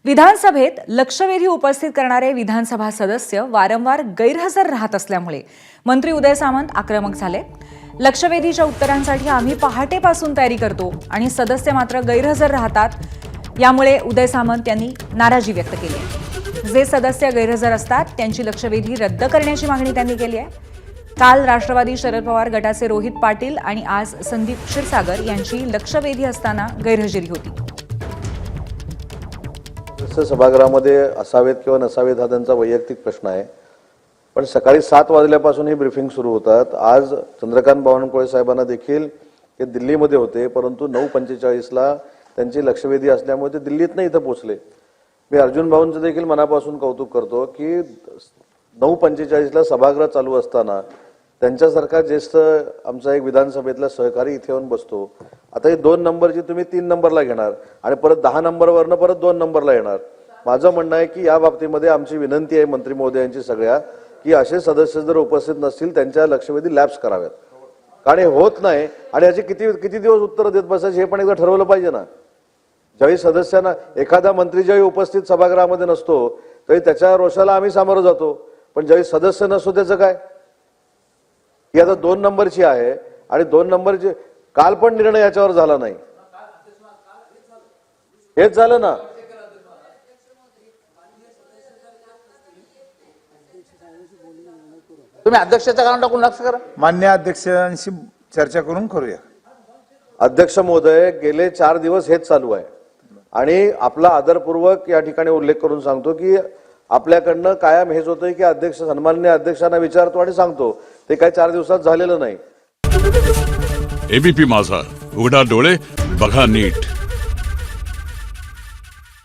विधानसभेत लक्षवेधी उपस्थित करणारे विधानसभा सदस्य वारंवार गैरहजर राहत असल्यामुळे मंत्री उदय सामंत आक्रमक झाले। लक्षवेधीच्या उत्तरांसाठी आम्ही पहाटेपासून तयारी करतो आणि सदस्य मात्र गैरहजर राहतात। यामुळे उदय सामंत यांनी नाराजी व्यक्त केली आहे। जे सदस्य गैरहजर असतात त्यांची लक्षवेधी रद्द करण्याची मागणी त्यांनी केली आहे। काल राष्ट्रवादी शरद पवार गटाचे रोहित पाटील आणि आज संदीप क्षीरसागर यांची लक्षवेधी असताना गैरहजेरी होती। सभागृहामध्ये असावेत किंवा नसावेत हा त्यांचा वैयक्तिक प्रश्न आहे, पण सकाळी 7 वाजल्यापासून ही ब्रीफिंग सुरू होतात। आज चंद्रकांत बावनकुळे साहेबांना देखील ते दिल्लीमध्ये होते, परंतु 9:45 ला त्यांची लक्षवेधी असल्यामुळे ते दिल्लीत नाही इथं पोहोचले। मी अर्जुन भाऊंचं देखील मनापासून कौतुक करतो की 9:45 ला सभागृह चालू असताना त्यांच्यासारखा ज्येष्ठ आमचा एक विधानसभेतला सहकारी इथे येऊन बसतो। आता ही 2 नंबरची तुम्ही 3 नंबरला घेणार आणि परत 10 नंबरवरनं परत 2 नंबरला येणार। माझं म्हणणं आहे की या बाबतीमध्ये आमची विनंती आहे मंत्री महोदयांची सगळ्या की असे सदस्य जर उपस्थित नसतील त्यांच्या लक्षवेधी लॅप्स कराव्यात, कारण हे होत नाही आणि याची किती दिवस उत्तर देत बसायचे हे पण एकदा ठरवलं पाहिजे ना। ज्यावेळी सदस्यांना एखादा मंत्री ज्यावेळी उपस्थित सभागृहामध्ये नसतो तरी त्याच्या रोषाला आम्ही सामोरं जातो, पण ज्यावेळी सदस्य नसतो त्याचं काय? ही आता 2 नंबरची आहे आणि 2 नंबरची काल पण निर्णय याच्यावर झाला नाही, हेच झालं ना। तुम्ही अध्यक्षाच्या कारण टाकून लक्ष करा। मान्य अध्यक्षांशी चर्चा करून करूया। अध्यक्ष महोदय, गेले 4 दिवस हेच चालू आहे आणि आपला आदरपूर्वक या ठिकाणी उल्लेख करून सांगतो की आपल्याकडनं कायम हेच होतंय की अध्यक्ष सन्माननीय अध्यक्षांना विचारतो आणि सांगतो, ते काही 4 दिवसात झालेलं नाही। एबीपी माझा, उघडा डोळे बघा नीट।